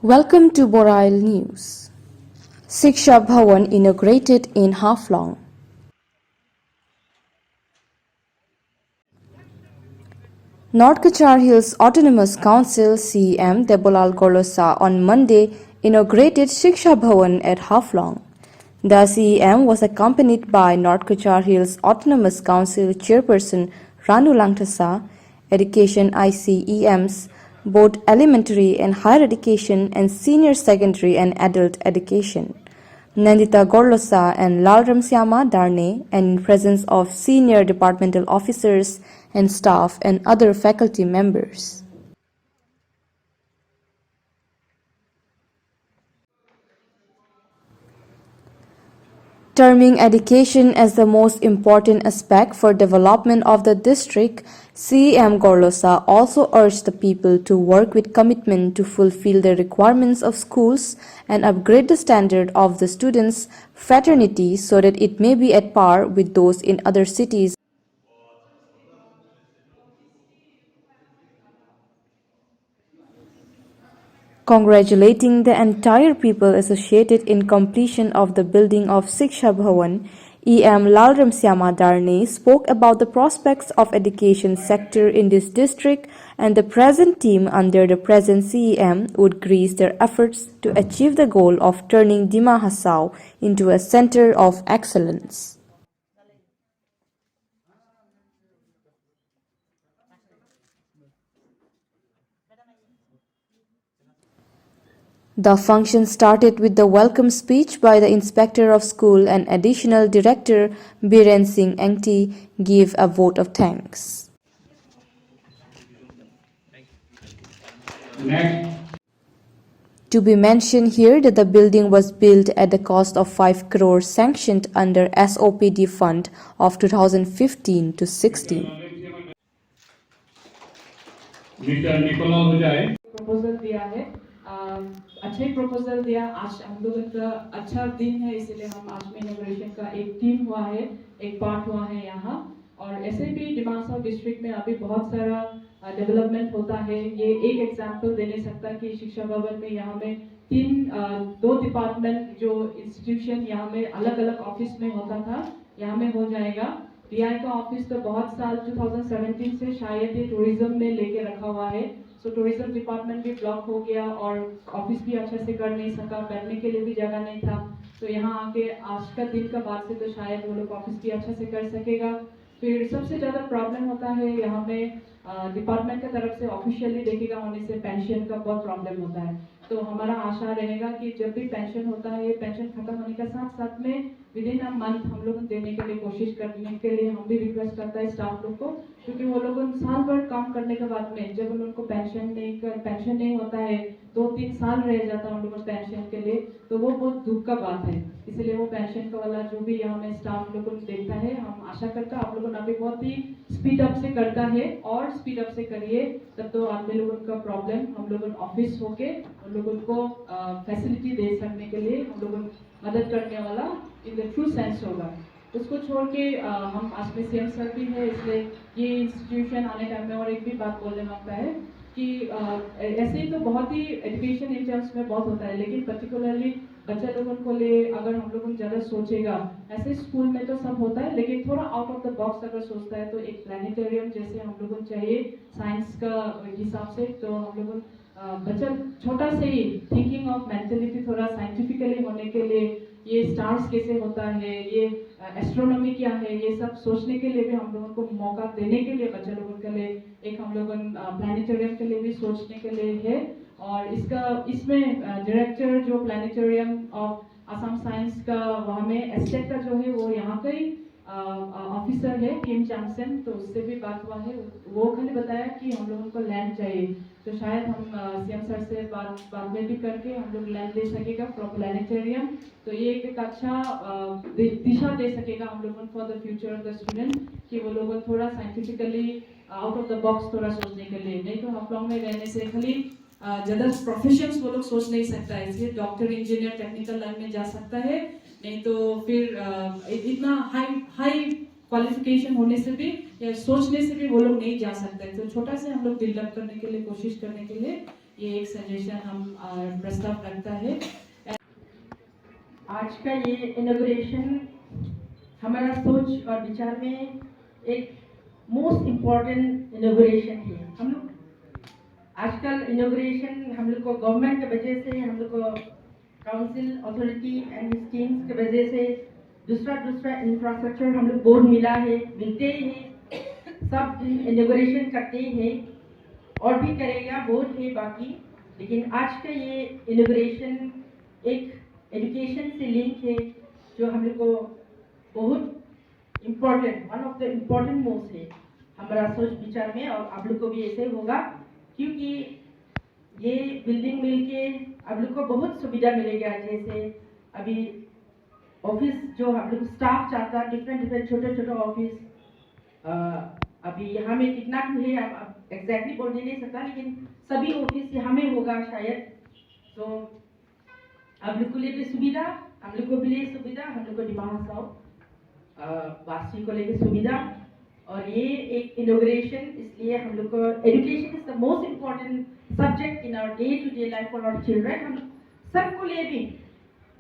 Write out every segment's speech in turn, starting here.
Welcome to Borail News. Shiksha Bhawan inaugurated in Haflong. North Kachar Hills Autonomous Council CEM Debolal Golosa on Monday inaugurated Shiksha Bhawan at Haflong. The CEM was accompanied by North Kachar Hills Autonomous Council Chairperson Ranu Langtasa, Education ICEMs, both elementary and higher education and senior secondary and adult education, Nandita Gorlosa and Lalram Syama Darne, and in presence of senior departmental officers and staff and other faculty members. Terming education as the most important aspect for development of the district, CEM Gorlosa also urged the people to work with commitment to fulfill the requirements of schools and upgrade the standard of the students' fraternity so that it may be at par with those in other cities. Congratulating the entire people associated in completion of the building of Shiksha Bhawan, EM Lalram Syama Darne spoke about the prospects of education sector in this district, and the present team under the present CEM would grease their efforts to achieve the goal of turning Dima Hasao into a center of excellence. The function started with the welcome speech by the Inspector of School and Additional Director Biren Singh Engti gave a vote of thanks. Next. To be mentioned here that the building was built at the cost of 5 crore sanctioned under SOPD fund of 2015 to 16. Mr. Nicola Hujai. Proposal दिया है अच्छे proposal दिया। आज हम लोगों का अच्छा दिन है, इसलिए हम आज में इनॉग्रेशन का एक टीम हुआ है, एक पार्ट हुआ है यहाँ। और ऐसे भी डिमासा डिस्ट्रिक्ट में अभी बहुत सारा डेवलपमेंट होता है। ये एक एग्जांपल देने सकता है कि शिक्षा भवन में यहाँ में दो डिपार्टमेंट जो इंस्टीट्यूशन यहाँ में अलग अलग ऑफिस में होता था, यहाँ में हो जाएगा। डीआई का ऑफिस तो बहुत साल 2017 से शायद ये टूरिज्म में लेके रखा हुआ है। सो टूरिज्म डिपार्टमेंट भी ब्लॉक हो गया और ऑफिस भी अच्छे से कर नहीं सका, बैठने के लिए भी जगह नहीं था। तो यहाँ आके आज का दिन का बाद से तो शायद वो लोग ऑफिस भी अच्छे से कर सकेगा। फिर सबसे ज़्यादा प्रॉब्लम होता है यहाँ में डिपार्टमेंट की तरफ से ऑफिशियली देखेगा होने से पेंशन का बहुत प्रॉब्लम होता है। तो हमारा आशा रहेगा कि जब भी पेंशन होता है, पेंशन खत्म होने के साथ साथ में विद इन अ मंथ हम लोग देने के लिए कोशिश करने के लिए हम भी रिक्वेस्ट करता है स्टाफ लोग को, क्योंकि वो लोग साल भर काम करने के बाद में जब उनको पेंशन नहीं होता है, 2-3 साल रह जाता है उन लोगों को पेंशन के लिए, तो वो बहुत दुख का बात है। इसलिए वो पेंशन का वाला जो भी यहाँ में स्टाफ लोगों को देखता है, हम आशा करता है आप लोगों ने अभी बहुत ही स्पीड अप से करता है और स्पीड अप से करिए, तब तो आदमी लोगों का प्रॉब्लम हम लोगों ऑफिस होके उन लोगों को फैसिलिटी दे सकने के लिए हम लोगों मदद करने वाला इन द ट्रू सेंस होगा। उसको छोड़ के हम आज में सीएम सर भी है, इसलिए ये इंस्टीट्यूशन आने टाइम में और एक भी बात बोलने मांगता है कि ऐसे ही तो बहुत ही एजुकेशन इन टर्म्स में बहुत होता है, लेकिन पर्टिकुलरली बच्चे लोगों को लिए अगर हम लोगों ज़्यादा सोचेगा, ऐसे स्कूल में तो सब होता है, लेकिन थोड़ा आउट ऑफ द बॉक्स अगर सोचता है तो एक प्लानिटेरियम जैसे हम लोगों को चाहिए साइंस का हिसाब से। तो हम लोगों बच्चा छोटा से ही थिंकिंग ऑफ मेंटलिटी थोड़ा साइंटिफिकली होने के लिए, ये स्टार्स कैसे होता है, ये एस्ट्रोनॉमी क्या है, ये सब सोचने के लिए भी हम लोगों को मौका देने के लिए बच्चे लोगों के लिए एक हम लोग प्लानिटेरियम के लिए भी सोचने के लिए है। और इसमें डायरेक्टर जो प्लानिटेरियम ऑफ असम साइंस का वहाँ में एस्टेट का जो है वो यहाँ का ही ऑफिसर है किम चांगसन, तो उससे भी बात हुआ है। वो खाली बताया कि हम लोगों को लैंड चाहिए, तो शायद हम सीएम सर से बात में भी करके हम लोग लैंड दे सकेगा फॉर प्लानिटेरियम। तो ये एक अच्छा दिशा दे सकेगा हम लोगों for the future of the student, कि वो लोग थोड़ा scientifically out of the box थोड़ा सोचने के लिए। नहीं तो हाफलॉन्ग में रहने से खाली ज़्यादा प्रोफेशंस वो लोग सोच नहीं सकता है, इसलिए डॉक्टर इंजीनियर टेक्निकल लाइन में जा सकता है, नहीं तो फिर इतना हाई क्वालिफिकेशन होने से भी या सोचने से भी वो लोग नहीं जा सकते। तो छोटा से हम लोग बिल्डअप करने के लिए कोशिश करने के लिए ये एक सजेशन हम प्रस्ताव रखता है। आज का ये इनॉग्रेशन हमारा सोच और विचार में एक मोस्ट इम्पॉर्टेंट इनॉग्रेशन है। हम लोग आजकल इनॉग्रेशन हम लोग को गवर्नमेंट की वजह से, हम लोग को काउंसिल अथॉरिटी एंड स्कीम्स की वजह से दूसरा इंफ्रास्ट्रक्चर हम लोग बोर्ड मिलते हैं, सब इनॉग्रेशन करते हैं और भी करेगा, बोर्ड है बाकी। लेकिन आज का ये इनॉग्रेशन एक एजुकेशन से लिंक है, जो हम लोग को बहुत important, one of the important most है हमारा सोच विचार में। और आप लोग को भी ऐसे होगा, क्योंकि ये बिल्डिंग मिलके आप लोग को बहुत सुविधा मिलेगा। जैसे अभी ऑफिस जो हम लोग स्टाफ चाहता है, डिफरेंट छोटे ऑफिस, अभी यहाँ में कितना है आप एग्जैक्टली बोलने नहीं सकता, लेकिन सभी ऑफिस यहाँ में होगा शायद। तो आप लोग को लिए भी सुविधा, हम लोग को भी लिए सुविधा, हम लोग को डिमा हसाओ वासी को लेकर सुविधा। और ये एक इनॉग्रेशन, इसलिए हम लोग को education is the most important subject in our day to day life for our children. हम सबको लिए भी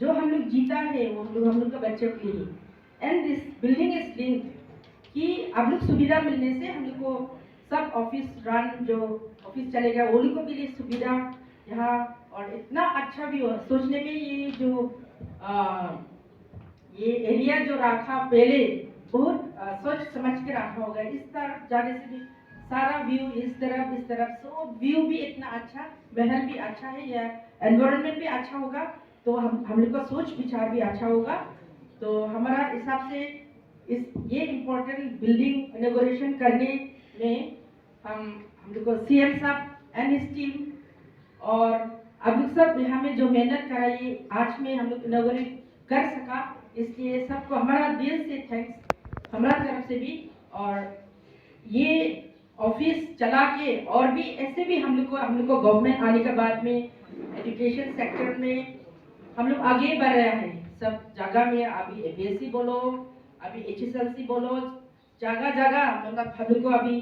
जो हम लोग जीता है वो हम लोग का बच्चों के लिए। And this building is linked कि आप लोग सुविधा मिलने से हम लोग को सब ऑफिस रन, जो ऑफिस चलेगा वो लोग को भी लिए सुविधा यहाँ। और इतना अच्छा भी हो सोचने में, ये जो ये एरिया जो रखा पहले बहुत सोच समझ के रखा होगा। इस तरफ जाने से भी सारा व्यू इस तरफ सो व्यू भी इतना अच्छा, महल भी अच्छा है, या एनवायरनमेंट भी अच्छा होगा, तो हम लोग का सोच विचार भी अच्छा होगा। तो हमारा हिसाब से ये इम्पोर्टेंट बिल्डिंग इनॉग्रेशन करने में हम लोग को सीएम साहब एंड हिज टीम और आप लोग सब यहाँ में जो मेहनत कराई आज में हम लोग इनॉग्रेट कर सका, इसलिए सबको हमारा दिल से थैंक्स हमारा तरफ से भी। और ये ऑफिस चला के और भी ऐसे भी हम लोग को गवर्नमेंट आने के बाद में एजुकेशन सेक्टर में हम लोग आगे बढ़ रहे हैं सब जगह में। अभी एपीएससी बोलो, अभी एचएसएलसी बोलो, जगह मतलब हम लोग को अभी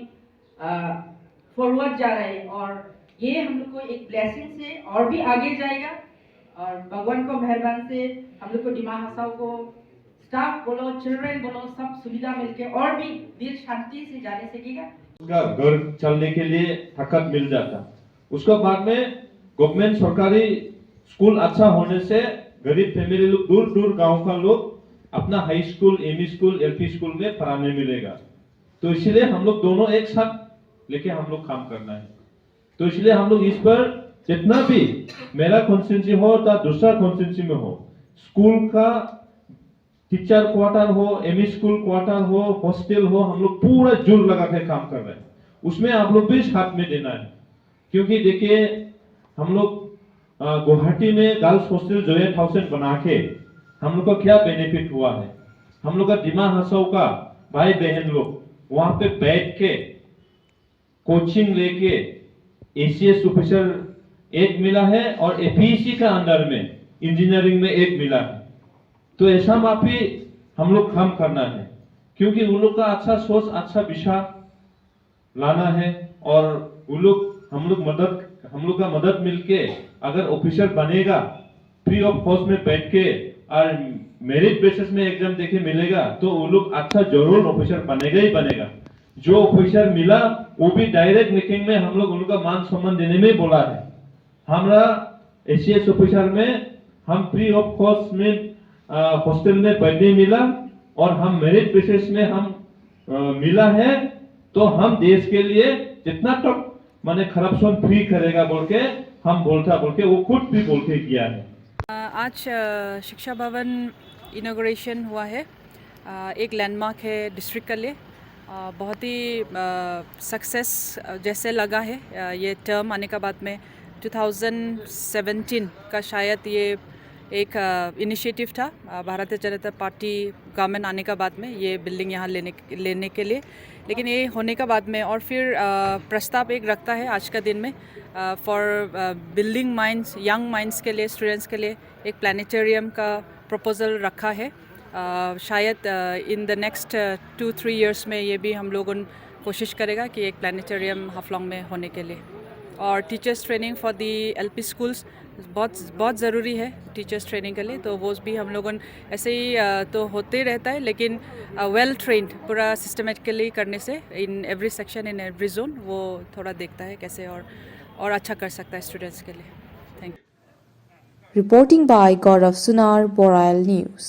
फॉरवर्ड जा रहे हैं। और ये हम लोग को एक ब्लेसिंग से और भी आगे जाएगा। और भगवान को मेहरबान से हम लोग को डिमा हसाओ को स्टाफ बोलो, चिल्ड्रन बोलो, सब सुविधा मिलके और भी दिल शांति से जाने सकेगा। उसका घर चलने के लिए ताकत मिल जाता। उसके बाद में गवर्नमेंट सरकारी स्कूल अच्छा होने से गरीब फैमिली लोग, दूर गांव का लोग अपना high school, ME school, LP school में पढ़ाने मिलेगा। तो इसलिए हम लोग दोनों एक साथ लेके हम लोग काम करना है। तो इसलिए हम लोग इस पर जितना भी मेरा कॉन्स्टिट्यूंसी हो या दूसरा कॉन्स्टिट्यूंसी में हो, स्कूल का टीचर क्वार्टर हो, एमई स्कूल क्वार्टर हो, हॉस्टल हो, हम लोग पूरा जोर लगा के काम कर रहे हैं। उसमें आप लोग भी साथ में देना है, क्योंकि देखिए हम लोग गुवाहाटी में गर्ल्स हॉस्टल जो है 1000 बना के हम लोग का क्या बेनिफिट हुआ है। हम लोग का डिमा हसाओ का भाई बहन लोग वहां पे बैठ के कोचिंग लेके एसीएस ऑफिसर एक मिला है और एपीएससी का अंदर में इंजीनियरिंग में एक मिला है। तो ऐसा माफी हम लोग काम करना है, क्योंकि उन लोग का अच्छा सोच, अच्छा विचार लाना है। और उन लोग हम लोग का मदद मिलके अगर ऑफिसर बनेगा फ्री ऑफ कॉस्ट में बैठ के और मेरिट बेसिस में एग्जाम देके मिलेगा, तो वो लोग अच्छा जरूर ऑफिसर बनेगा ही बनेगा। जो ऑफिसर मिला वो भी डायरेक्ट मीटिंग में हम लोग उनका मान सम्मान देने में बोला है। हमारा एसीएस ऑफिसर में हम फ्री ऑफ कॉस्ट में हॉस्टल में बैठने मिला और हम मेरिट बेसिस में हम मिला है। तो हम देश के लिए जितना तक माने करप्शन फ्री करेगा बोल के हम बोल के वो खुद भी बोल के किया है। आज शिक्षा भवन इनॉग्रेशन हुआ है। एक लैंडमार्क है डिस्ट्रिक्ट के लिए। बहुत ही सक्सेस जैसे लगा है। ये टर्म आने के बाद में 2017 का शायद ये एक इनिशिएटिव था भारतीय जनता पार्टी गवर्नमेंट आने के बाद में, ये बिल्डिंग यहाँ लेने के लिए। लेकिन ये होने के बाद में और फिर प्रस्ताव एक रखता है आज का दिन में for building minds, young minds के लिए, स्टूडेंट्स के लिए एक प्लानिटेरियम का प्रपोजल रखा है। शायद इन द नेक्स्ट 2-3 इयर्स में ये भी हम लोगों कोशिश करेगा कि एक प्लानिटेरियम हाफलोंग में होने के लिए। और teachers training for the LP schools बहुत ज़रूरी है टीचर्स ट्रेनिंग के लिए, तो वो भी हम लोगों ऐसे ही तो होते ही रहता है, लेकिन वेल ट्रेंड पूरा सिस्टमेटिकली करने से in every section in every zone वो थोड़ा देखता है कैसे और अच्छा कर सकता है स्टूडेंट्स के लिए। Thank you. Reporting by Gaurav Sunar, Boral News.